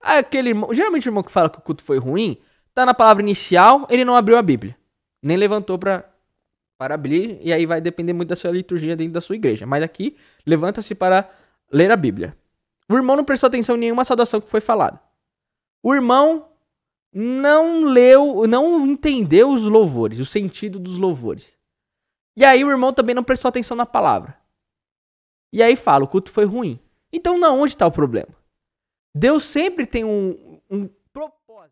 Aquele irmão, geralmente o irmão que fala que o culto foi ruim, tá na palavra inicial, ele não abriu a Bíblia. Nem levantou para abrir, e aí vai depender muito da sua liturgia dentro da sua igreja. Mas aqui, levanta-se para ler a Bíblia. O irmão não prestou atenção em nenhuma saudação que foi falada. O irmão não leu, não entendeu os louvores, o sentido dos louvores. E aí o irmão também não prestou atenção na palavra. E aí fala, o culto foi ruim. Então, onde está o problema? Deus sempre tem um propósito.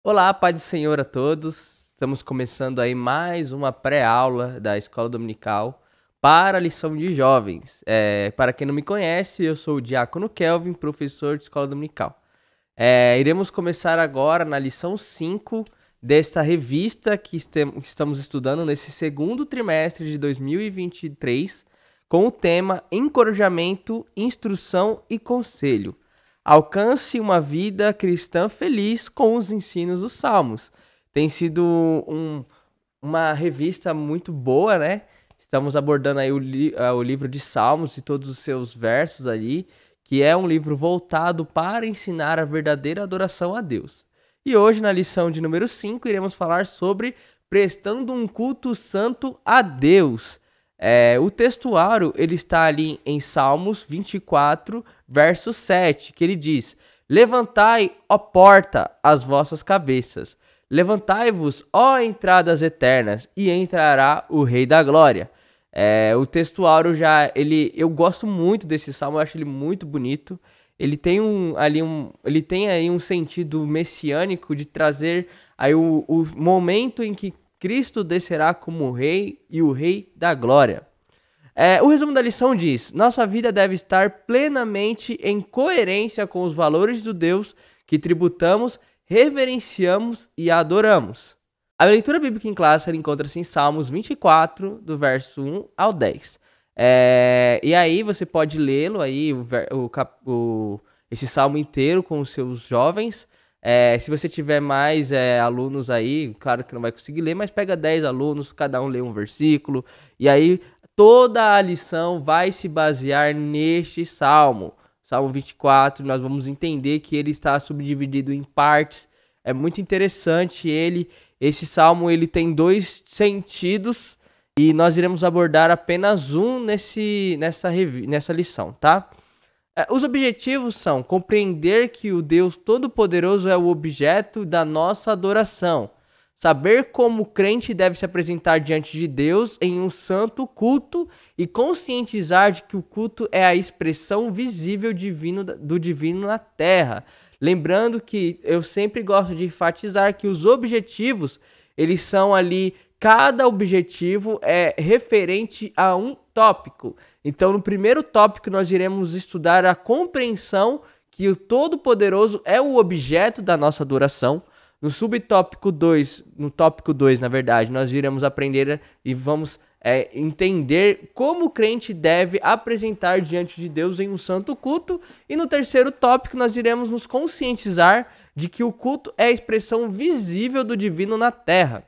Olá, paz do Senhor a todos. Estamos começando aí mais uma pré-aula da Escola Dominical para a lição de jovens. Para quem não me conhece, eu sou o Diácono Kelvin, professor de Escola Dominical. Iremos começar agora na lição 5 desta revista que estamos estudando nesse segundo trimestre de 2023, com o tema Encorajamento, Instrução e Conselho. Alcance uma vida cristã feliz com os ensinos dos Salmos. Tem sido uma revista muito boa, né? Estamos abordando aí o livro de Salmos e todos os seus versos ali, que é um livro voltado para ensinar a verdadeira adoração a Deus. E hoje, na lição de número 5, iremos falar sobre prestando um culto santo a Deus. O textuário ele está ali em Salmos 24, verso 7, que ele diz: Levantai, ó porta, as vossas cabeças, levantai-vos, ó entradas eternas, e entrará o Rei da Glória. O textuário eu gosto muito desse salmo, eu acho ele muito bonito. Ele tem aí um sentido messiânico de trazer aí o momento em que Cristo descerá como Rei e o Rei da Glória. O resumo da lição diz: nossa vida deve estar plenamente em coerência com os valores do Deus que tributamos, reverenciamos e adoramos. A leitura bíblica em classe encontra-se em Salmos 24, do verso 1 ao 10. E aí você pode lê-lo aí, esse salmo inteiro com os seus jovens. Se você tiver mais alunos aí, claro que não vai conseguir ler, mas pega 10 alunos, cada um lê um versículo, e aí toda a lição vai se basear neste salmo. Salmo 24, nós vamos entender que ele está subdividido em partes. É muito interessante esse salmo ele tem dois sentidos, e nós iremos abordar apenas um nessa lição, tá? Os objetivos são compreender que o Deus Todo-Poderoso é o objeto da nossa adoração, saber como o crente deve se apresentar diante de Deus em um santo culto e conscientizar de que o culto é a expressão visível do divino na terra. Lembrando que eu sempre gosto de enfatizar que os objetivos, eles são ali, cada objetivo é referente a um tópico. Então, no primeiro tópico, nós iremos estudar a compreensão que o Todo-Poderoso é o objeto da nossa adoração. No tópico 2, na verdade, nós iremos aprender e vamos entender como o crente deve apresentar diante de Deus em um santo culto. E no terceiro tópico, nós iremos nos conscientizar de que o culto é a expressão visível do divino na terra.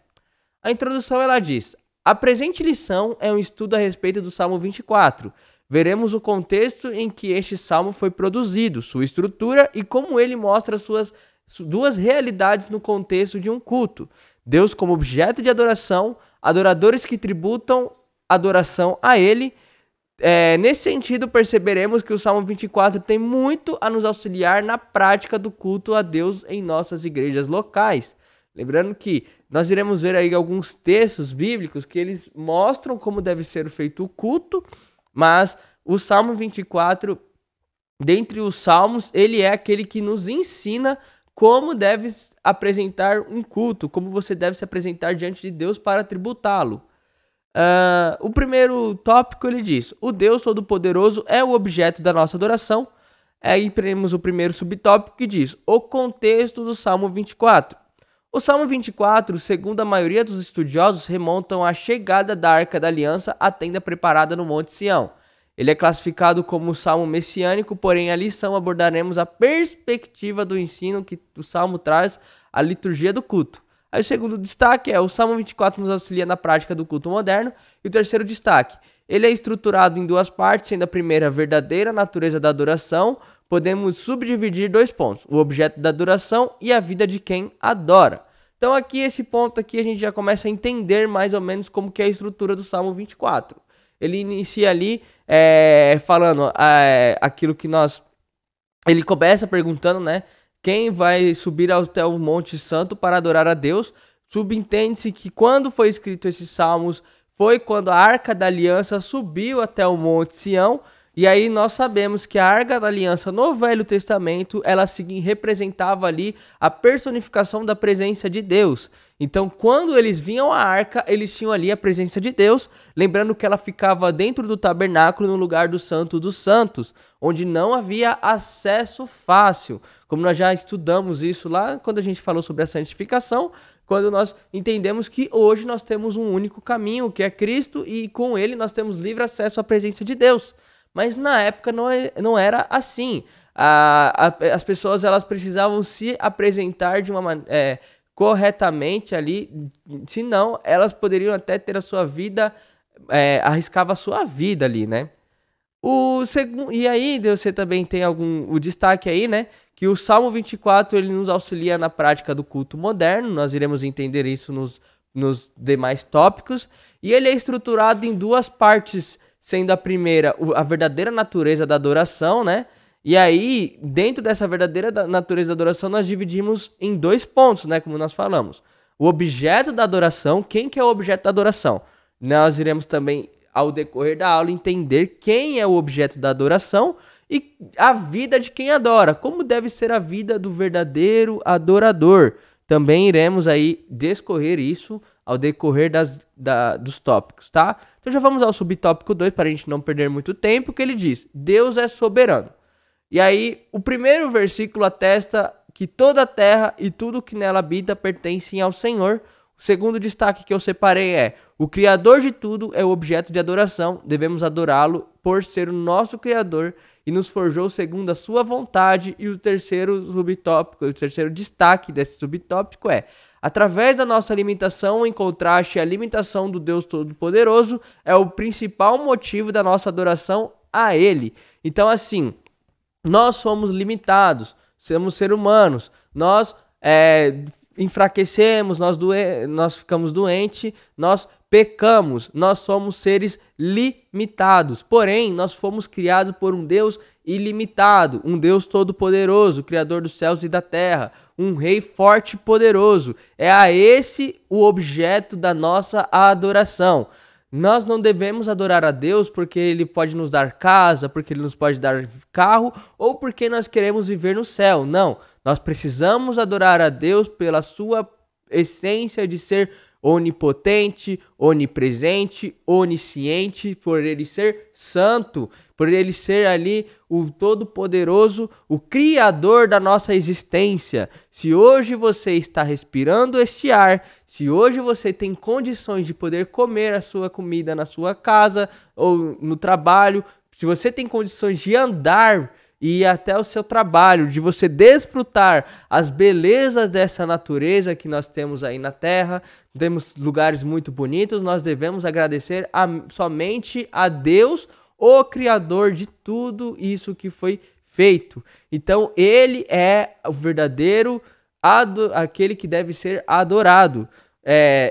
A introdução ela diz: a presente lição é um estudo a respeito do Salmo 24. Veremos o contexto em que este salmo foi produzido, sua estrutura e como ele mostra suas duas realidades no contexto de um culto. Deus como objeto de adoração, adoradores que tributam adoração a ele. Nesse sentido, perceberemos que o Salmo 24 tem muito a nos auxiliar na prática do culto a Deus em nossas igrejas locais. Lembrando que nós iremos ver aí alguns textos bíblicos que eles mostram como deve ser feito o culto, mas o Salmo 24, dentre os salmos, ele é aquele que nos ensina como deve apresentar um culto, como você deve se apresentar diante de Deus para tributá-lo. O primeiro tópico ele diz: o Deus Todo-Poderoso é o objeto da nossa adoração. Aí temos o primeiro subtópico que diz o contexto do Salmo 24. O Salmo 24, segundo a maioria dos estudiosos, remontam à chegada da Arca da Aliança à tenda preparada no Monte Sião. Ele é classificado como salmo messiânico, porém a lição abordaremos a perspectiva do ensino que o salmo traz à liturgia do culto. Aí o segundo destaque é o Salmo 24 nos auxilia na prática do culto moderno. E o terceiro destaque, ele é estruturado em duas partes, sendo a primeira a verdadeira natureza da adoração. Podemos subdividir 2 pontos, o objeto da adoração e a vida de quem adora. Então aqui, esse ponto aqui, a gente já começa a entender mais ou menos como que é a estrutura do Salmo 24. Ele inicia ali falando aquilo que nós... Ele começa perguntando, né? Quem vai subir até o Monte Santo para adorar a Deus? Subentende-se que quando foi escrito esses salmos, foi quando a Arca da Aliança subiu até o Monte Sião. E aí nós sabemos que a Arca da Aliança no Velho Testamento, ela representava ali a personificação da presença de Deus. Então, quando eles vinham à arca, eles tinham ali a presença de Deus, lembrando que ela ficava dentro do tabernáculo, no lugar do Santo dos Santos, onde não havia acesso fácil. Como nós já estudamos isso lá quando a gente falou sobre a santificação, quando nós entendemos que hoje nós temos um único caminho, que é Cristo, e com ele nós temos livre acesso à presença de Deus. Mas na época não era assim. As pessoas elas precisavam se apresentar de uma maneira... corretamente ali, senão elas poderiam até ter a sua vida, arriscava a sua vida ali, né? E aí você também tem o destaque aí, né? Que o Salmo 24 ele nos auxilia na prática do culto moderno, nós iremos entender isso nos demais tópicos, e ele é estruturado em 2 partes, sendo a primeira a verdadeira natureza da adoração, né? E aí, dentro dessa verdadeira natureza da adoração, nós dividimos em 2 pontos, né? Como nós falamos. O objeto da adoração, quem que é o objeto da adoração? Nós iremos também, ao decorrer da aula, entender quem é o objeto da adoração e a vida de quem adora. Como deve ser a vida do verdadeiro adorador. Também iremos aí discorrer isso ao decorrer dos tópicos, tá? Então já vamos ao subtópico 2, para a gente não perder muito tempo, que ele diz, Deus é soberano. E aí, o primeiro versículo atesta que toda a terra e tudo que nela habita pertencem ao Senhor. O segundo destaque que eu separei é: o Criador de tudo é o objeto de adoração, devemos adorá-lo por ser o nosso Criador e nos forjou segundo a sua vontade. E o terceiro subtópico, o terceiro destaque desse subtópico é: através da nossa limitação, em contraste à limitação do Deus Todo-Poderoso, é o principal motivo da nossa adoração a Ele. Então, assim, nós somos limitados, somos seres humanos, nós enfraquecemos, nós ficamos doentes, nós pecamos, nós somos seres limitados. Porém, nós fomos criados por um Deus ilimitado, um Deus todo-poderoso, Criador dos céus e da terra, um Rei forte e poderoso. É a esse o objeto da nossa adoração. Nós não devemos adorar a Deus porque Ele pode nos dar casa, porque Ele nos pode dar carro ou porque nós queremos viver no céu. Não, nós precisamos adorar a Deus pela sua essência de ser onipotente, onipresente, onisciente, por Ele ser santo, por Ele ser ali o Todo-Poderoso, o Criador da nossa existência. Se hoje você está respirando este ar, se hoje você tem condições de poder comer a sua comida na sua casa ou no trabalho, se você tem condições de andar e ir até o seu trabalho, de você desfrutar as belezas dessa natureza que nós temos aí na Terra, temos lugares muito bonitos, nós devemos agradecer somente a Deus, o Criador de tudo isso que foi feito. Então, Ele é o verdadeiro, aquele que deve ser adorado.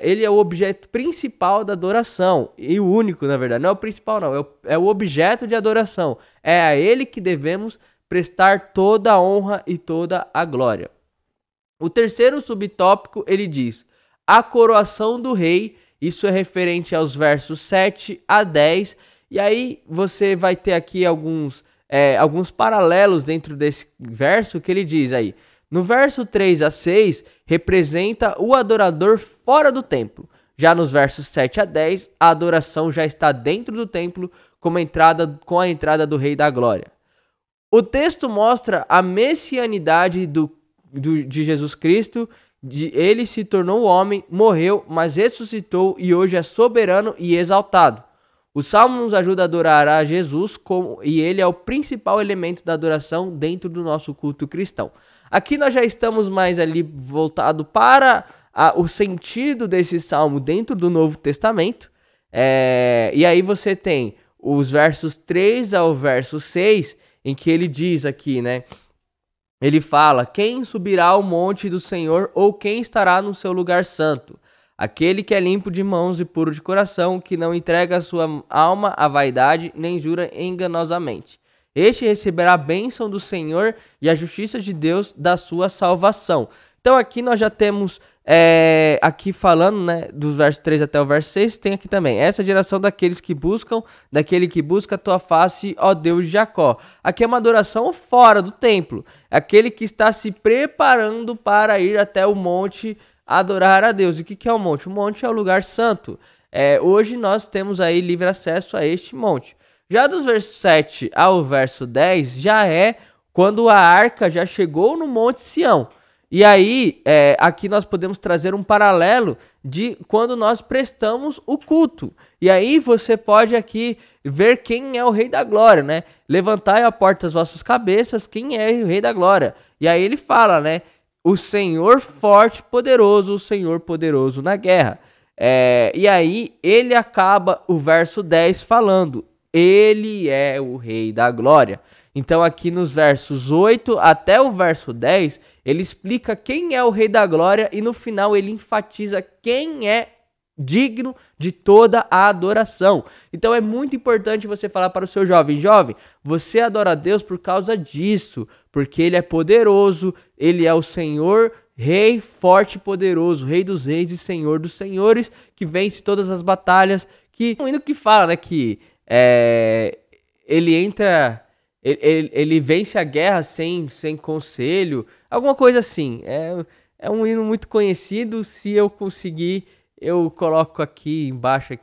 Ele é o objeto principal da adoração, e o único, na verdade, não é o principal não, é o objeto de adoração, é a Ele que devemos prestar toda a honra e toda a glória. O terceiro subtópico, ele diz, a coroação do rei, isso é referente aos versos 7 a 10, e aí você vai ter aqui alguns paralelos dentro desse verso que ele diz aí, no verso 3 a 6, representa o adorador fora do templo. Já nos versos 7 a 10, a adoração já está dentro do templo com a entrada do Rei da Glória. O texto mostra a messianidade de Jesus Cristo, ele se tornou homem, morreu, mas ressuscitou e hoje é soberano e exaltado. O Salmo nos ajuda a adorar a Jesus e ele é o principal elemento da adoração dentro do nosso culto cristão. Aqui nós já estamos mais ali voltado para o sentido desse Salmo dentro do Novo Testamento. E aí você tem os versos 3 ao verso 6, em que ele diz aqui, né? Ele fala: quem subirá ao monte do Senhor ou quem estará no seu lugar santo? Aquele que é limpo de mãos e puro de coração, que não entrega a sua alma à vaidade, nem jura enganosamente. Este receberá a bênção do Senhor e a justiça de Deus da sua salvação. Então aqui nós já temos, aqui falando, né, dos versos 3 até o verso 6, tem aqui também: essa geração daquele que busca a tua face, ó Deus de Jacó. Aqui é uma adoração fora do templo, aquele que está se preparando para ir até o monte adorar a Deus. E o que é o monte? O monte é o lugar santo. Hoje nós temos aí livre acesso a este monte. Já dos versos 7 ao verso 10, já é quando a arca já chegou no Monte Sião. E aí, aqui nós podemos trazer um paralelo de quando nós prestamos o culto. E aí você pode aqui ver quem é o Rei da Glória, né? Levantai a porta das vossas cabeças, quem é o Rei da Glória? E aí ele fala, né? O Senhor forte e poderoso, o Senhor poderoso na guerra. E aí ele acaba o verso 10 falando: ele é o Rei da Glória. Então aqui nos versos 8 até o verso 10, ele explica quem é o Rei da Glória e no final ele enfatiza quem é digno de toda a adoração. Então é muito importante você falar para o seu jovem: você adora a Deus por causa disso, porque ele é poderoso, ele é o Senhor, Rei forte e poderoso, Rei dos reis e Senhor dos senhores, que vence todas as batalhas, que o hino que fala, né, que ele vence a guerra sem conselho, alguma coisa assim. É um hino muito conhecido. Se eu conseguir, eu coloco aqui embaixo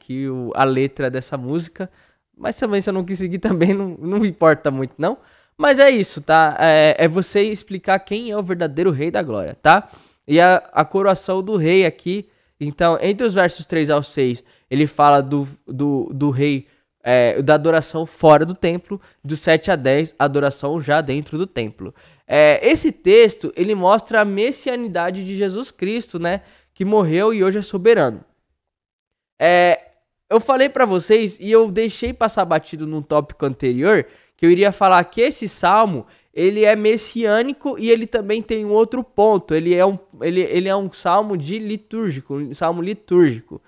a letra dessa música. Mas também, se eu não conseguir, também não importa muito, não. Mas é isso, tá? É você explicar quem é o verdadeiro Rei da Glória, tá? E a coroação do rei aqui. Então, entre os versos 3 ao 6, ele fala do rei, da adoração fora do templo. Do 7 a 10, adoração já dentro do templo. Esse texto, ele mostra a messianidade de Jesus Cristo, né? Que morreu e hoje é soberano. Eu falei pra vocês, e eu deixei passar batido num tópico anterior, que eu iria falar que esse salmo, ele é messiânico e ele também tem um outro ponto. Ele é um salmo litúrgico, um salmo litúrgico.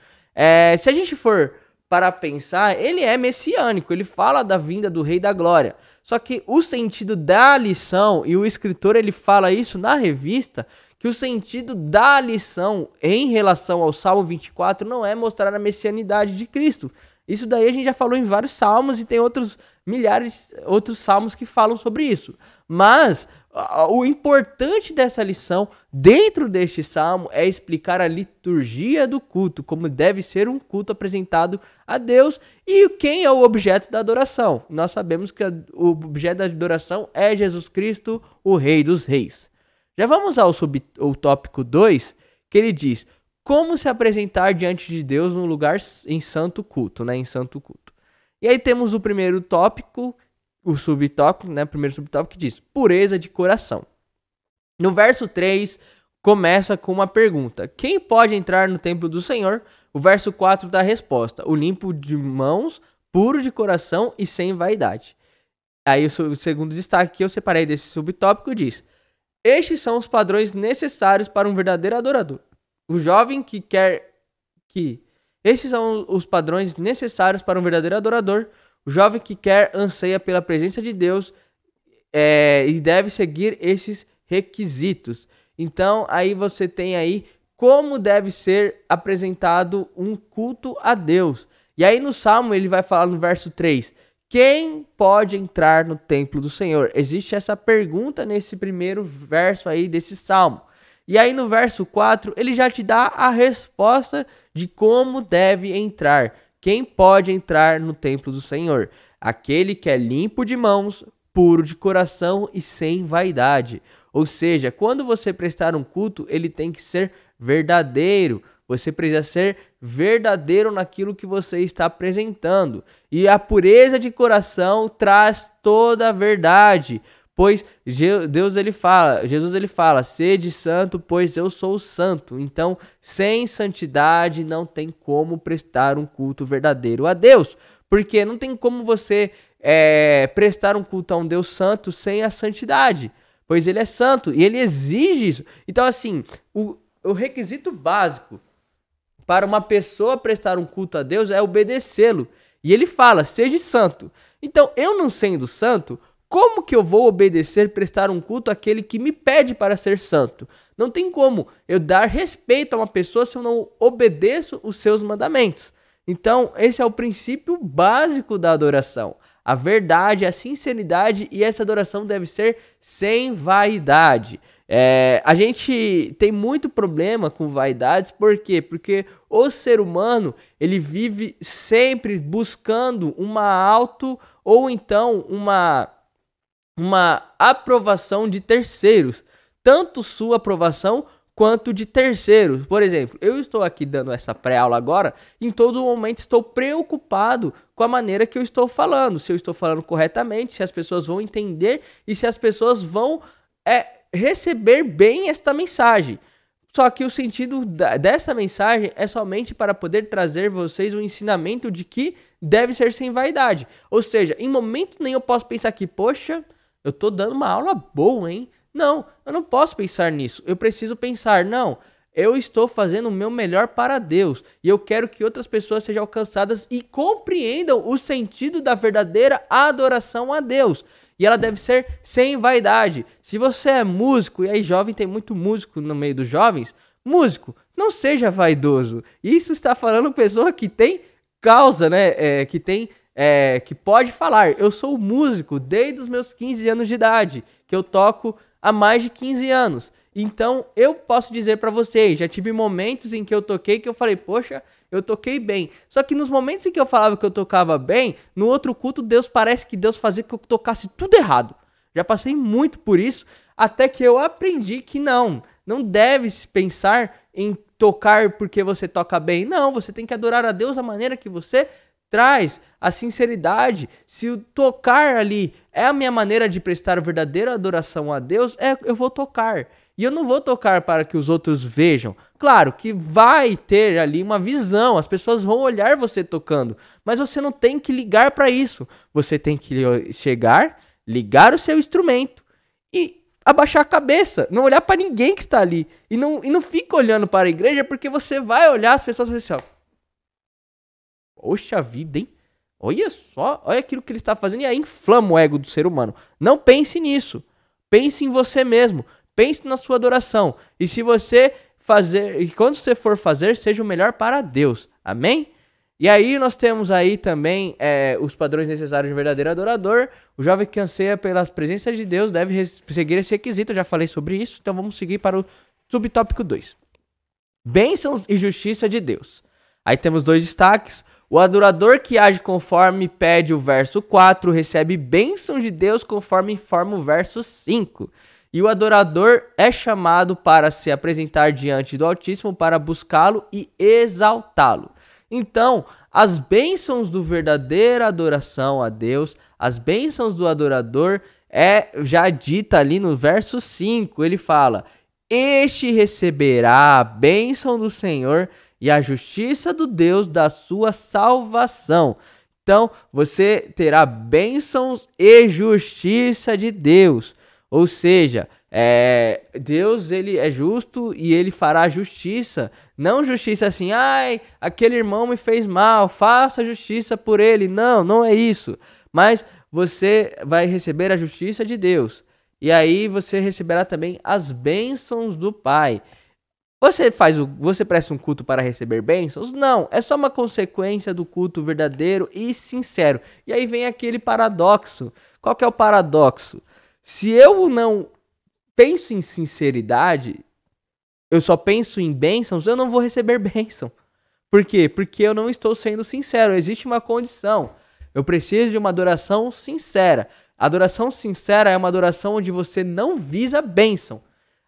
Se a gente for para pensar, ele é messiânico, ele fala da vinda do Rei da Glória. Só que o sentido da lição, e o escritor ele fala isso na revista, que o sentido da lição em relação ao Salmo 24 não é mostrar a messianidade de Cristo. Isso daí a gente já falou em vários salmos e tem milhares outros salmos que falam sobre isso. Mas o importante dessa lição dentro deste salmo é explicar a liturgia do culto, como deve ser um culto apresentado a Deus e quem é o objeto da adoração. Nós sabemos que o objeto da adoração é Jesus Cristo, o Rei dos Reis. Já vamos ao tópico 2, que ele diz: como se apresentar diante de Deus num lugar em santo culto, né? Em santo culto. E aí temos o primeiro tópico, o subtópico, né? O primeiro subtópico que diz: pureza de coração. No verso 3, começa com uma pergunta: quem pode entrar no templo do Senhor? O verso 4 dá a resposta: o limpo de mãos, puro de coração e sem vaidade. Aí o segundo destaque que eu separei desse subtópico diz: estes são os padrões necessários para um verdadeiro adorador. O jovem que quer que... Esses são os padrões necessários para um verdadeiro adorador. O jovem que quer anseia pela presença de Deus e deve seguir esses requisitos. Então, aí você tem aí como deve ser apresentado um culto a Deus. E aí no Salmo ele vai falar no verso 3... quem pode entrar no templo do Senhor? Existe essa pergunta nesse primeiro verso aí desse salmo. E aí no verso 4, ele já te dá a resposta de como deve entrar. Quem pode entrar no templo do Senhor? Aquele que é limpo de mãos, puro de coração e sem vaidade. Ou seja, quando você prestar um culto, ele tem que ser verdadeiro. Você precisa ser verdadeiro naquilo que você está apresentando. E a pureza de coração traz toda a verdade. Pois Jesus ele fala, sede santo, pois eu sou santo. Então, sem santidade não tem como prestar um culto verdadeiro a Deus. Porque não tem como você prestar um culto a um Deus santo sem a santidade. Pois ele é santo e ele exige isso. Então, assim, o requisito básico para uma pessoa prestar um culto a Deus é obedecê-lo. E ele fala, seja santo. Então, eu não sendo santo, como que eu vou obedecer, prestar um culto àquele que me pede para ser santo? Não tem como eu dar respeito a uma pessoa se eu não obedeço os seus mandamentos. Então, esse é o princípio básico da adoração. A verdade, a sinceridade, e essa adoração deve ser sem vaidade. A gente tem muito problema com vaidades, por quê? Porque o ser humano, ele vive sempre buscando ou então uma aprovação de terceiros, tanto sua aprovação quanto de terceiros. Por exemplo, eu estou aqui dando essa pré-aula agora, em todo momento estou preocupado com a maneira que eu estou falando, se eu estou falando corretamente, se as pessoas vão entender e se as pessoas vão receber bem esta mensagem. Só que o sentido dessa mensagem é somente para poder trazer vocês um ensinamento de que deve ser sem vaidade. Ou seja, em momento nenhum eu posso pensar que, poxa, eu tô dando uma aula boa, hein? Não, eu não posso pensar nisso. Eu preciso pensar, não, eu estou fazendo o meu melhor para Deus. E eu quero que outras pessoas sejam alcançadas e compreendam o sentido da verdadeira adoração a Deus. E ela deve ser sem vaidade. Se você é músico, e aí jovem, tem muito músico no meio dos jovens, músico, não seja vaidoso. Isso está falando pessoa que tem causa, né? Que pode falar. Eu sou músico desde os meus 15 anos de idade, que eu toco há mais de 15 anos. Então, eu posso dizer para vocês, já tive momentos em que eu toquei que eu falei, poxa, eu toquei bem. Só que nos momentos em que eu falava que eu tocava bem, no outro culto, parece que Deus fazia que eu tocasse tudo errado. Já passei muito por isso, até que eu aprendi que não deve se pensar em tocar porque você toca bem. Não, você tem que adorar a Deus da maneira que você traz a sinceridade. Se o tocar ali é a minha maneira de prestar verdadeira adoração a Deus, eu vou tocar. E eu não vou tocar para que os outros vejam. Claro que vai ter ali uma visão, as pessoas vão olhar você tocando, mas você não tem que ligar para isso. Você tem que chegar, ligar o seu instrumento e abaixar a cabeça, não olhar para ninguém que está ali. E não fica olhando para a igreja, porque você vai olhar, as pessoas vão dizer assim, ó, poxa vida, hein? Olha só, olha aquilo que ele está fazendo, e aí inflama o ego do ser humano. Não pense nisso. Pense em você mesmo. Pense na sua adoração. E se você fazer, e quando você for fazer, seja o melhor para Deus. Amém? E aí nós temos aí também os padrões necessários de um verdadeiro adorador. O jovem que anseia pelas presenças de Deus deve seguir esse requisito. Eu já falei sobre isso, então vamos seguir para o subtópico 2. Bênçãos e justiça de Deus. Aí temos 2 destaques. O adorador que age conforme pede o verso 4 recebe bênção de Deus conforme informa o verso 5. E o adorador é chamado para se apresentar diante do Altíssimo para buscá-lo e exaltá-lo. Então, as bênçãos do verdadeira adoração a Deus, as bênçãos do adorador já dita ali no verso 5. Ele fala, este receberá a bênção do Senhor e a justiça do Deus da sua salvação. Então, você terá bênçãos e justiça de Deus. Ou seja, Deus ele é justo e ele fará justiça. Não justiça assim, ai, aquele irmão me fez mal, faça justiça por ele. Não é isso. Mas você vai receber a justiça de Deus. E aí você receberá também as bênçãos do Pai. Você presta um culto para receber bênçãos? Não, é só uma consequência do culto verdadeiro e sincero. E aí vem aquele paradoxo. Qual que é o paradoxo? Se eu não penso em sinceridade, eu só penso em bênçãos, eu não vou receber bênção. Por quê? Porque eu não estou sendo sincero. Existe uma condição. Eu preciso de uma adoração sincera. Adoração sincera é uma adoração onde você não visa bênção.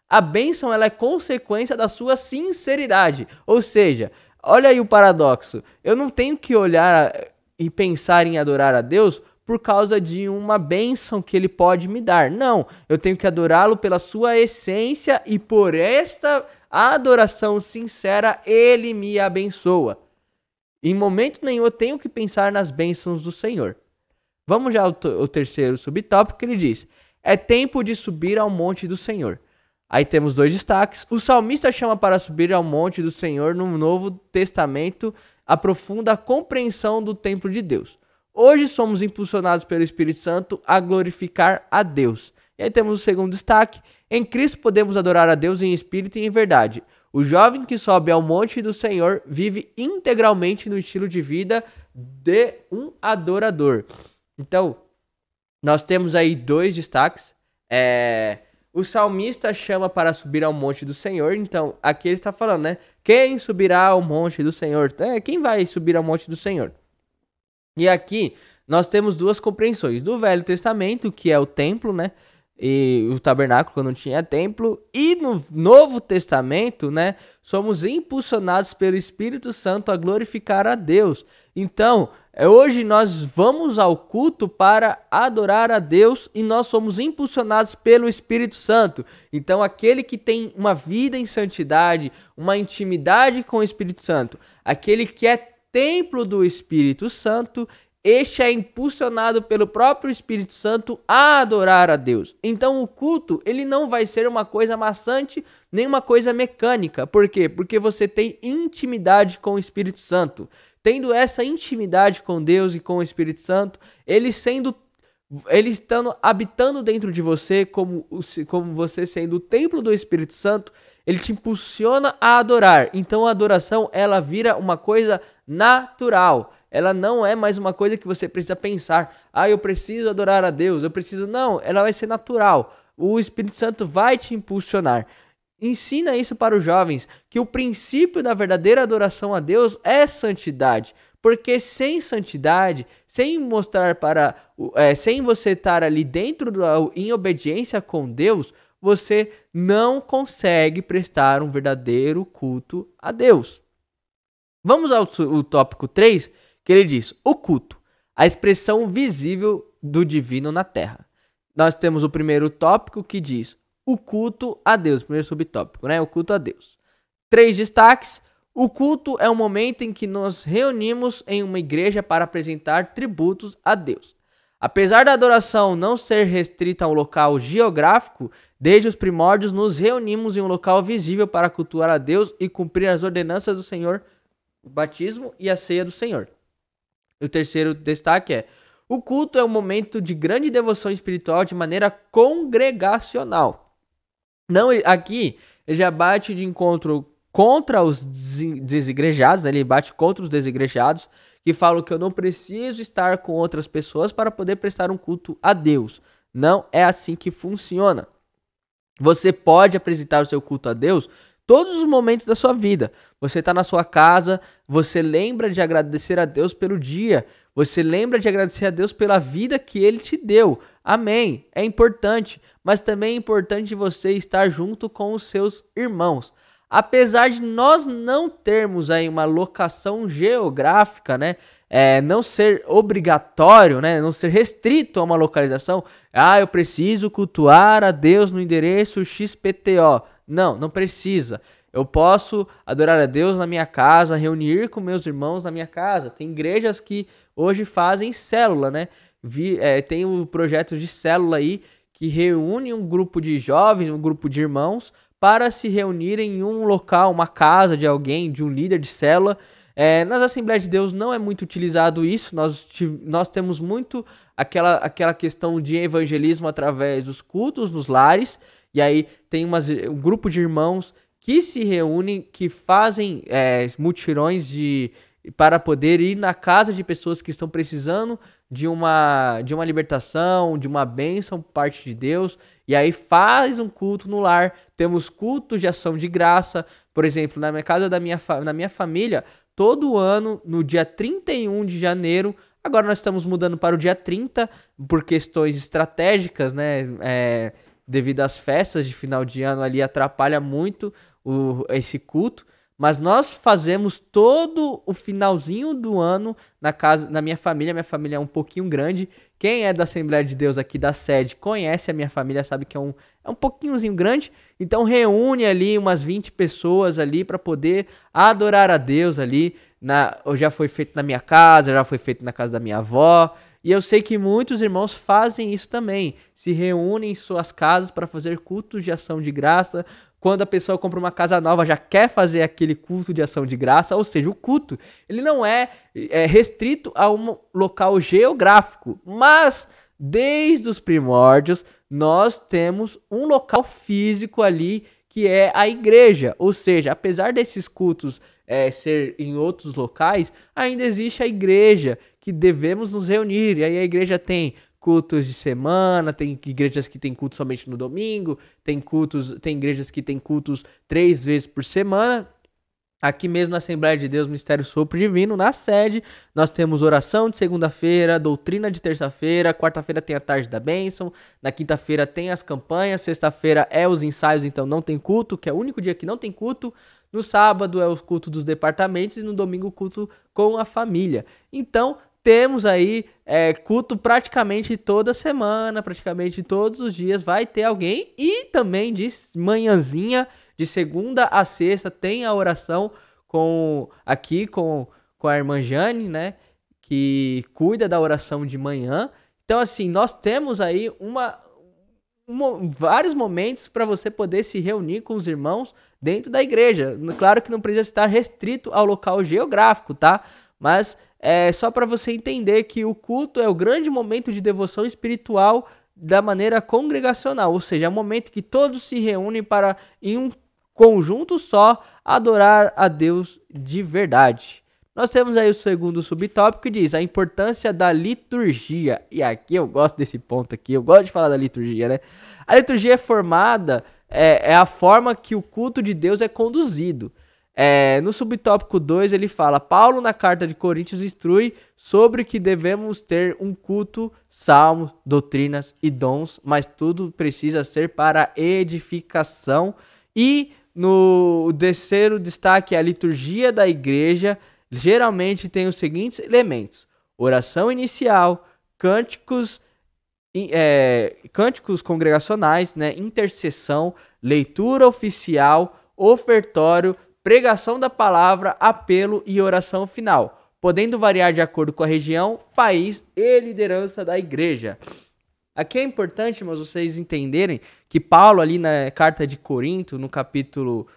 A bênção ela é consequência da sua sinceridade. Ou seja, olha aí o paradoxo. Eu não tenho que olhar e pensar em adorar a Deus por causa de uma bênção que ele pode me dar. Não, eu tenho que adorá-lo pela sua essência e por esta adoração sincera ele me abençoa. Em momento nenhum eu tenho que pensar nas bênçãos do Senhor. Vamos já ao terceiro subtópico que ele diz: é tempo de subir ao monte do Senhor. Aí temos 2 destaques. O salmista chama para subir ao monte do Senhor no Novo Testamento, aprofunda a compreensão do templo de Deus. Hoje somos impulsionados pelo Espírito Santo a glorificar a Deus. E aí temos o segundo destaque. Em Cristo podemos adorar a Deus em espírito e em verdade. O jovem que sobe ao monte do Senhor vive integralmente no estilo de vida de um adorador. Então, nós temos aí 2 destaques. O salmista chama para subir ao monte do Senhor. Então, aqui ele está falando, né? Quem subirá ao monte do Senhor? Quem vai subir ao monte do Senhor? E aqui nós temos 2 compreensões. Do Velho Testamento, que é o templo, né? E o tabernáculo, quando não tinha templo. E no Novo Testamento, né? Somos impulsionados pelo Espírito Santo a glorificar a Deus. Então, hoje nós vamos ao culto para adorar a Deus e nós somos impulsionados pelo Espírito Santo. Então, aquele que tem uma vida em santidade, uma intimidade com o Espírito Santo, aquele que é templo do Espírito Santo, este é impulsionado pelo próprio Espírito Santo a adorar a Deus. Então o culto, ele não vai ser uma coisa maçante, nem uma coisa mecânica. Por quê? Porque você tem intimidade com o Espírito Santo. Tendo essa intimidade com Deus e com o Espírito Santo, ele estando habitando dentro de você, como você sendo o templo do Espírito Santo, ele te impulsiona a adorar. Então a adoração, ela vira uma coisa natural. Ela não é mais uma coisa que você precisa pensar. Eu preciso adorar a Deus, eu preciso... Não, ela vai ser natural. O Espírito Santo vai te impulsionar. Ensina isso para os jovens, que o princípio da verdadeira adoração a Deus é santidade. Porque sem santidade, sem sem você estar ali dentro, em obediência com Deus, você não consegue prestar um verdadeiro culto a Deus. Vamos ao tópico 3, que ele diz: o culto, a expressão visível do divino na terra. Nós temos o primeiro tópico que diz o culto a Deus, primeiro subtópico, né? O culto a Deus. 3 destaques. O culto é um momento em que nos reunimos em uma igreja para apresentar tributos a Deus. Apesar da adoração não ser restrita a um local geográfico, desde os primórdios nos reunimos em um local visível para cultuar a Deus e cumprir as ordenanças do Senhor, o batismo e a ceia do Senhor. E o terceiro destaque é: o culto é um momento de grande devoção espiritual de maneira congregacional. Não, aqui ele já bate de encontro contra os desigrejados, né? Ele bate contra os desigrejados que falam que eu não preciso estar com outras pessoas para poder prestar um culto a Deus. Não é assim que funciona. Você pode apresentar o seu culto a Deus todos os momentos da sua vida. Você está na sua casa, você lembra de agradecer a Deus pelo dia, você lembra de agradecer a Deus pela vida que Ele te deu. Amém. É importante, mas também é importante você estar junto com os seus irmãos. Apesar de nós não termos aí uma locação geográfica, né? Não ser obrigatório, né? Não ser restrito a uma localização. Eu preciso cultuar a Deus no endereço XPTO. Não precisa. Eu posso adorar a Deus na minha casa, reunir com meus irmãos na minha casa. Tem igrejas que hoje fazem célula, né? Tem o projeto de célula aí que reúne um grupo de jovens, um grupo de irmãos para se reunirem em um local, uma casa de alguém, de um líder de célula. Nas Assembleias de Deus não é muito utilizado isso, nós temos muito aquela questão de evangelismo através dos cultos nos lares, e aí tem um grupo de irmãos que se reúnem, que fazem mutirões para poder ir na casa de pessoas que estão precisando de uma libertação, de uma bênção por parte de Deus, e aí faz um culto no lar. Temos cultos de ação de graça, por exemplo, na minha casa na minha família, todo ano, no dia 31 de janeiro, Agora nós estamos mudando para o dia 30 por questões estratégicas, né? Devido às festas de final de ano ali atrapalha muito esse culto. Mas nós fazemos todo o finalzinho do ano na casa, na minha família. Minha família é um pouquinho grande. Quem é da Assembleia de Deus aqui da sede conhece a minha família, sabe que é um pouquinhozinho grande. Então reúne ali umas 20 pessoas ali para poder adorar a Deus ali. Já foi feito na minha casa, já foi feito na casa da minha avó. E eu sei que muitos irmãos fazem isso também. Se reúnem em suas casas para fazer cultos de ação de graça. Quando a pessoa compra uma casa nova, já quer fazer aquele culto de ação de graça. Ou seja, o culto ele não é restrito a um local geográfico. Mas, desde os primórdios, nós temos um local físico ali que é a igreja. Ou seja, apesar desses cultos ser em outros locais, ainda existe a igreja que devemos nos reunir. E aí a igreja tem cultos de semana, tem igrejas que tem culto somente no domingo, tem igrejas que tem cultos 3 vezes por semana. Aqui mesmo na Assembleia de Deus, Ministério Sopro Divino, na sede, nós temos oração de segunda-feira, doutrina de terça-feira, quarta-feira tem a tarde da bênção, na quinta-feira tem as campanhas, sexta-feira é os ensaios, então não tem culto, que é o único dia que não tem culto. No sábado é o culto dos departamentos e no domingo o culto com a família. Então, temos aí culto praticamente toda semana, praticamente todos os dias vai ter alguém. E também de manhãzinha, de segunda a sexta, tem a oração aqui com a irmã Jane, né? Que cuida da oração de manhã. Então, assim, nós temos aí vários momentos para você poder se reunir com os irmãos dentro da igreja. Claro que não precisa estar restrito ao local geográfico, tá? Mas é só para você entender que o culto é o grande momento de devoção espiritual da maneira congregacional, ou seja, é um momento que todos se reúnem para, em um conjunto só, adorar a Deus de verdade. Nós temos aí o segundo subtópico que diz a importância da liturgia. E aqui eu gosto desse ponto aqui, eu gosto de falar da liturgia, né? A liturgia é formada, é a forma que o culto de Deus é conduzido. No subtópico 2 ele fala, Paulo na carta de Coríntios instrui sobre que devemos ter um culto, salmos, doutrinas e dons, mas tudo precisa ser para edificação. E no terceiro destaque, a liturgia da igreja geralmente tem os seguintes elementos: oração inicial, cânticos congregacionais, né, intercessão, leitura oficial, ofertório, pregação da palavra, apelo e oração final, podendo variar de acordo com a região, país e liderança da igreja. Aqui é importante, irmãos, vocês entenderem que Paulo ali na carta de Corinto, no capítulo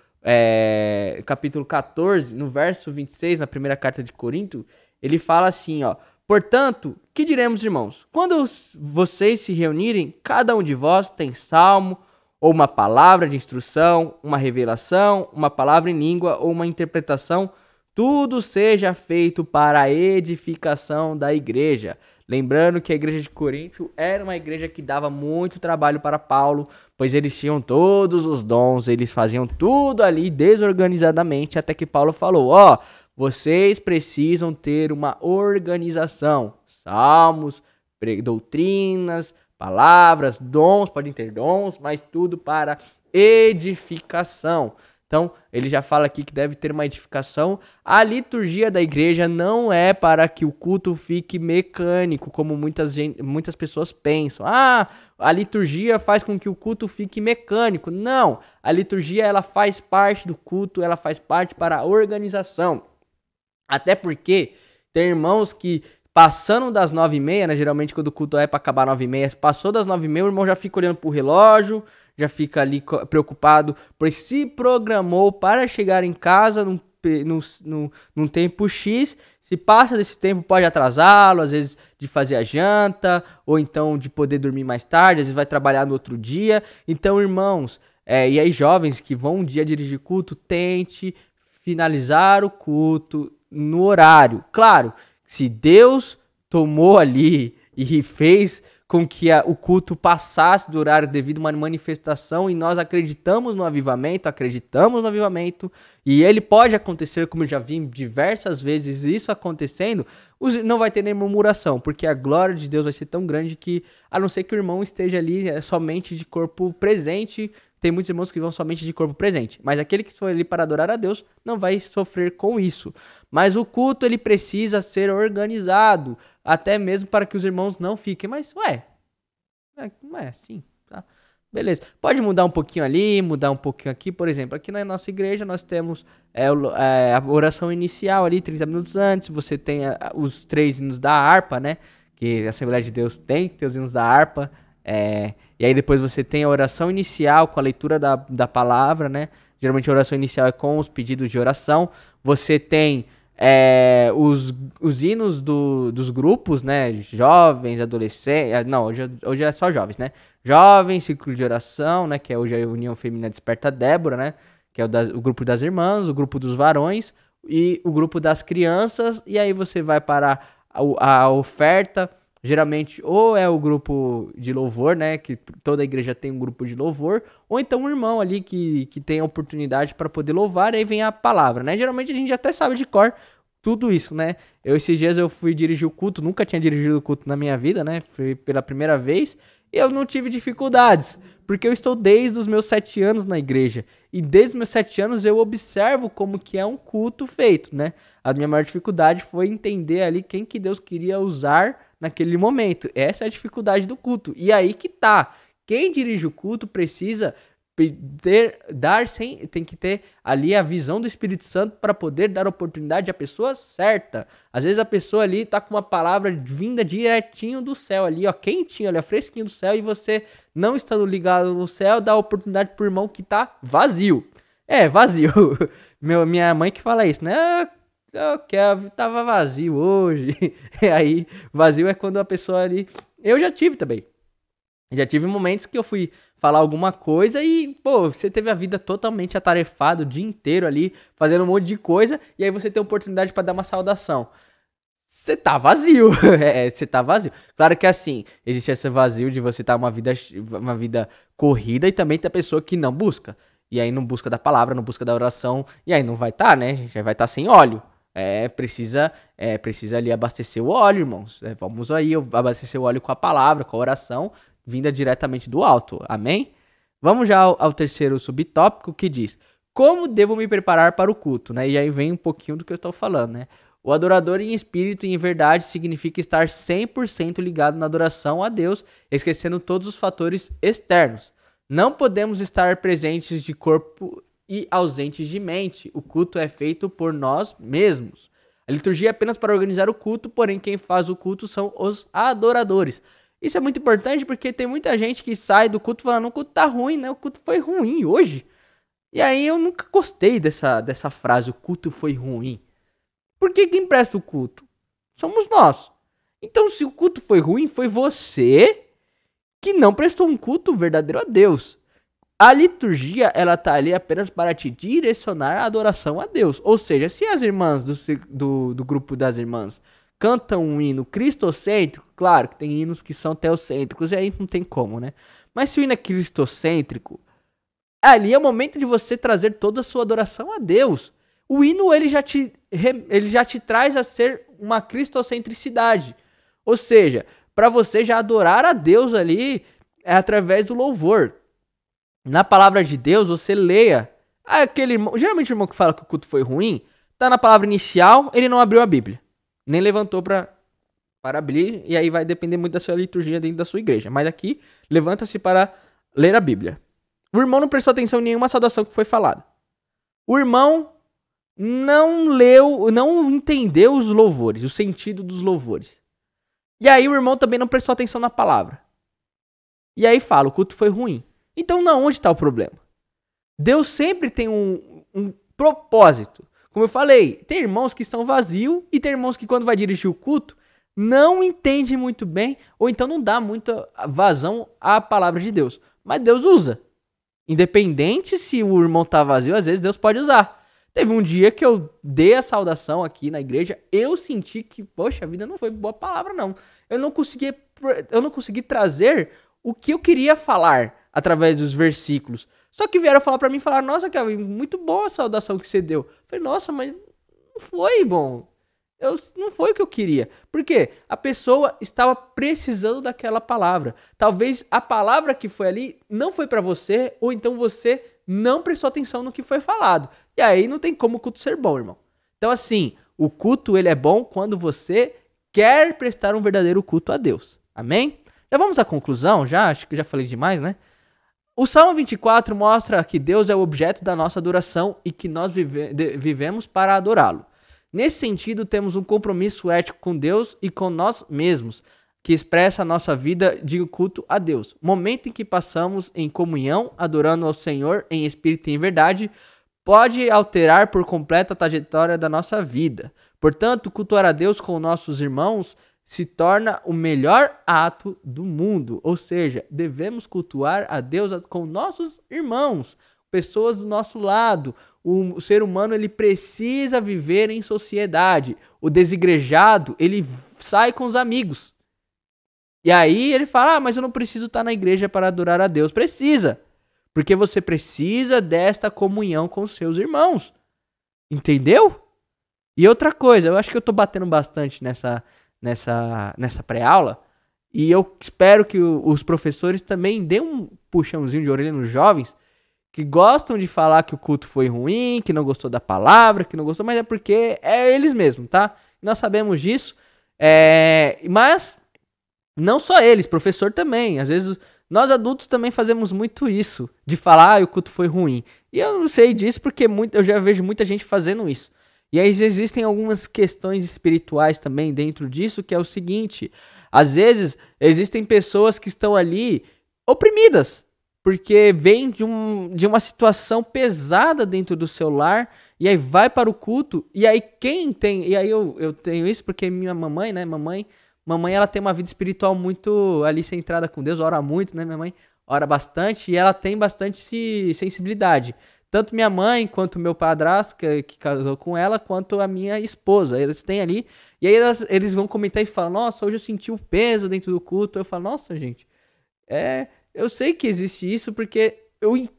14, no verso 26, na primeira carta de Corinto, ele fala assim, ó: portanto, que diremos, irmãos? Quando vocês se reunirem, cada um de vós tem salmo, ou uma palavra de instrução, uma revelação, uma palavra em língua ou uma interpretação, tudo seja feito para a edificação da igreja. Lembrando que a igreja de Corinto era uma igreja que dava muito trabalho para Paulo, pois eles tinham todos os dons, eles faziam tudo ali desorganizadamente, até que Paulo falou, ó, vocês precisam ter uma organização, salmos, doutrinas, palavras, dons, podem ter dons, mas tudo para edificação. Então, ele já fala aqui que deve ter uma edificação. A liturgia da igreja não é para que o culto fique mecânico, como muitas pessoas pensam. Ah, a liturgia faz com que o culto fique mecânico. Não, a liturgia ela faz parte do culto, ela faz parte para a organização. Até porque tem irmãos que passando das 9h30, né? Geralmente quando o culto é para acabar 9h30, passou das 9h30, o irmão já fica olhando pro relógio, já fica ali preocupado, pois se programou para chegar em casa num tempo X, se passa desse tempo pode atrasá-lo, às vezes de fazer a janta, ou então de poder dormir mais tarde, às vezes vai trabalhar no outro dia. Então, irmãos, e aí jovens que vão um dia dirigir culto, tente finalizar o culto no horário. Claro, se Deus tomou ali e fez com que o culto passasse do horário devido a uma manifestação, e nós acreditamos no avivamento, e ele pode acontecer, como eu já vi diversas vezes isso acontecendo, não vai ter nem murmuração, porque a glória de Deus vai ser tão grande que, a não ser que o irmão esteja ali somente de corpo presente. Tem muitos irmãos que vão somente de corpo presente, mas aquele que for ali para adorar a Deus não vai sofrer com isso. Mas o culto, ele precisa ser organizado, até mesmo para que os irmãos não fiquem, mas não é assim, tá? Beleza, pode mudar um pouquinho ali, mudar um pouquinho aqui. Por exemplo, aqui na nossa igreja nós temos a oração inicial ali, 30 minutos antes. Você tem os 3 hinos da harpa, né? Que a Assembleia de Deus tem que ter os hinos da harpa. E aí depois você tem a oração inicial com a leitura da palavra, né? Geralmente a oração inicial é com os pedidos de oração. Você tem os hinos dos grupos, né? Jovens, adolescentes. Não, hoje é só jovens, né? Jovens, ciclo de oração, né? Que é hoje a União Feminina Desperta Débora, né? Que é o grupo das irmãs, o grupo dos varões e o grupo das crianças. E aí você vai para a oferta. Geralmente, ou é o grupo de louvor, né? Que toda igreja tem um grupo de louvor. Ou então um irmão ali que tem a oportunidade para poder louvar. E aí vem a palavra, né? Geralmente a gente até sabe de cor tudo isso, né? Esses dias eu fui dirigir o culto. Nunca tinha dirigido o culto na minha vida, né? Foi pela primeira vez. E eu não tive dificuldades. Porque eu estou desde os meus 7 anos na igreja. E desde os meus 7 anos eu observo como que é um culto feito, né? A minha maior dificuldade foi entender ali quem que Deus queria usar naquele momento. Essa é a dificuldade do culto. E aí que tá. Quem dirige o culto precisa tem que ter ali a visão do Espírito Santo para poder dar oportunidade à pessoa certa. Às vezes a pessoa ali tá com uma palavra vinda direitinho do céu ali, ó, quentinho ali, ó, fresquinho do céu, e você não estando ligado no céu, dá oportunidade pro irmão que tá vazio. Vazio. Minha mãe que fala isso, né? Tava vazio hoje. Aí, vazio é quando a pessoa ali... Eu já tive também. Já tive momentos que eu fui falar alguma coisa e, você teve a vida totalmente atarefada o dia inteiro ali, fazendo um monte de coisa, e aí você tem a oportunidade pra dar uma saudação. Você tá vazio. Você tá vazio. Claro que assim, existe esse vazio de você estar uma vida corrida, e também tem a pessoa que não busca. E aí não busca da palavra, não busca da oração, e aí não vai estar, né? A gente já vai estar sem óleo. Precisa ali abastecer o óleo, irmãos. Vamos aí abastecer o óleo com a palavra, com a oração, vinda diretamente do alto. Amém? Vamos já ao terceiro subtópico, que diz: como devo me preparar para o culto, né? E aí vem um pouquinho do que eu estou falando, né? O adorador em espírito e em verdade significa estar 100% ligado na adoração a Deus, esquecendo todos os fatores externos. Não podemos estar presentes de corpo e ausentes de mente. O culto é feito por nós mesmos. A liturgia é apenas para organizar o culto, porém quem faz o culto são os adoradores. Isso é muito importante porque tem muita gente que sai do culto falando: o culto tá ruim, né? O culto foi ruim hoje. E aí eu nunca gostei dessa frase, o culto foi ruim. Porque quem presta o culto? Somos nós. Então, se o culto foi ruim, foi você que não prestou um culto verdadeiro a Deus. A liturgia, ela tá ali apenas para te direcionar a adoração a Deus. Ou seja, se as irmãs do grupo das irmãs cantam um hino cristocêntrico, claro que tem hinos que são teocêntricos, e aí não tem como, né? Mas se o hino é cristocêntrico, ali é o momento de você trazer toda a sua adoração a Deus. O hino, ele já te traz a ser uma cristocentricidade. Ou seja, para você já adorar a Deus ali através do louvor. Na palavra de Deus, você leia aquele irmão. Geralmente o irmão que fala que o culto foi ruim, tá na palavra inicial, ele não abriu a Bíblia. Nem levantou para abrir, e aí vai depender muito da sua liturgia dentro da sua igreja. Mas aqui, levanta-se para ler a Bíblia. O irmão não prestou atenção em nenhuma saudação que foi falada. O irmão não entendeu os louvores, o sentido dos louvores. E aí o irmão também não prestou atenção na palavra. E aí fala: o culto foi ruim. Então, onde está o problema? Deus sempre tem um propósito. Como eu falei, tem irmãos que estão vazios e tem irmãos que, quando vai dirigir o culto, não entende muito bem, ou então não dá muita vazão à palavra de Deus. Mas Deus usa. Independente se o irmão tá vazio, às vezes Deus pode usar. Teve um dia que eu dei a saudação aqui na igreja, eu senti que, poxa, a vida não foi boa palavra, não. Eu não conseguia eu não consegui trazer o que eu queria falar através dos versículos. Só que vieram falar pra mim e falaram, nossa, Kelvin, muito boa a saudação que você deu. Eu falei, nossa, mas não foi bom. Não foi o que eu queria. Por quê? A pessoa estava precisando daquela palavra. Talvez a palavra que foi ali não foi pra você, ou então você não prestou atenção no que foi falado. E aí não tem como o culto ser bom, irmão. Então assim, o culto ele é bom quando você quer prestar um verdadeiro culto a Deus. Amém? Já vamos à conclusão? Acho que já falei demais, né? O Salmo 24 mostra que Deus é o objeto da nossa adoração e que nós vivemos para adorá-lo. Nesse sentido, temos um compromisso ético com Deus e com nós mesmos, que expressa a nossa vida de culto a Deus. Momento em que passamos em comunhão, adorando ao Senhor em espírito e em verdade, pode alterar por completo a trajetória da nossa vida. Portanto, cultuar a Deus com nossos irmãos se torna o melhor ato do mundo. Ou seja, devemos cultuar a Deus com nossos irmãos, pessoas do nosso lado. O ser humano ele precisa viver em sociedade. O desigrejado, ele sai com os amigos. E aí ele fala, mas eu não preciso estar na igreja para adorar a Deus. Precisa. Porque você precisa desta comunhão com os seus irmãos. Entendeu? E outra coisa, eu acho que eu tô batendo bastante nessa pré-aula. E eu espero que os professores também dêem um puxãozinho de orelha nos jovens que gostam de falar que o culto foi ruim, que não gostou da palavra, que não gostou, mas é porque é eles mesmos, tá? Nós sabemos disso. Mas não só eles, professor também. Às vezes nós adultos também fazemos muito isso, de falar o culto foi ruim. E eu não sei disso porque eu já vejo muita gente fazendo isso. E aí existem algumas questões espirituais também dentro disso, que é o seguinte: às vezes existem pessoas que estão ali oprimidas, porque vem de uma situação pesada dentro do seu lar, e aí vai para o culto, e aí e aí eu tenho isso porque minha mamãe, né, mamãe ela tem uma vida espiritual muito ali centrada com Deus, ora muito, né, minha mãe ora bastante, e ela tem bastante sensibilidade. Tanto minha mãe, quanto meu padrasto, que casou com ela, quanto a minha esposa. Eles têm ali. E aí eles vão comentar e falam, nossa, hoje eu senti o peso dentro do culto. Eu falo, nossa, gente, eu sei que existe isso porque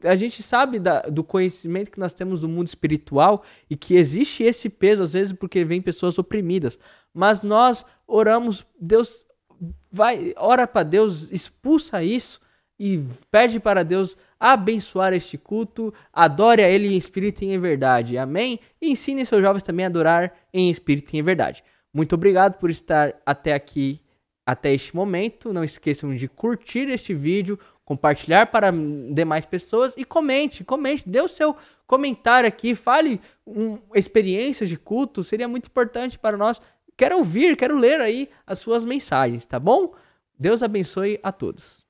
a gente sabe do conhecimento que nós temos do mundo espiritual e que existe esse peso, às vezes, porque vem pessoas oprimidas. Mas nós oramos, Deus ora para Deus, expulsa isso e pede para Deus abençoar este culto, adore a Ele em espírito e em verdade, amém? E ensine seus jovens também a adorar em espírito e em verdade. Muito obrigado por estar até aqui, até este momento. Não esqueçam de curtir este vídeo, compartilhar para demais pessoas e comente, dê o seu comentário aqui, fale experiências de culto, seria muito importante para nós. Quero ler aí as suas mensagens, tá bom? Deus abençoe a todos.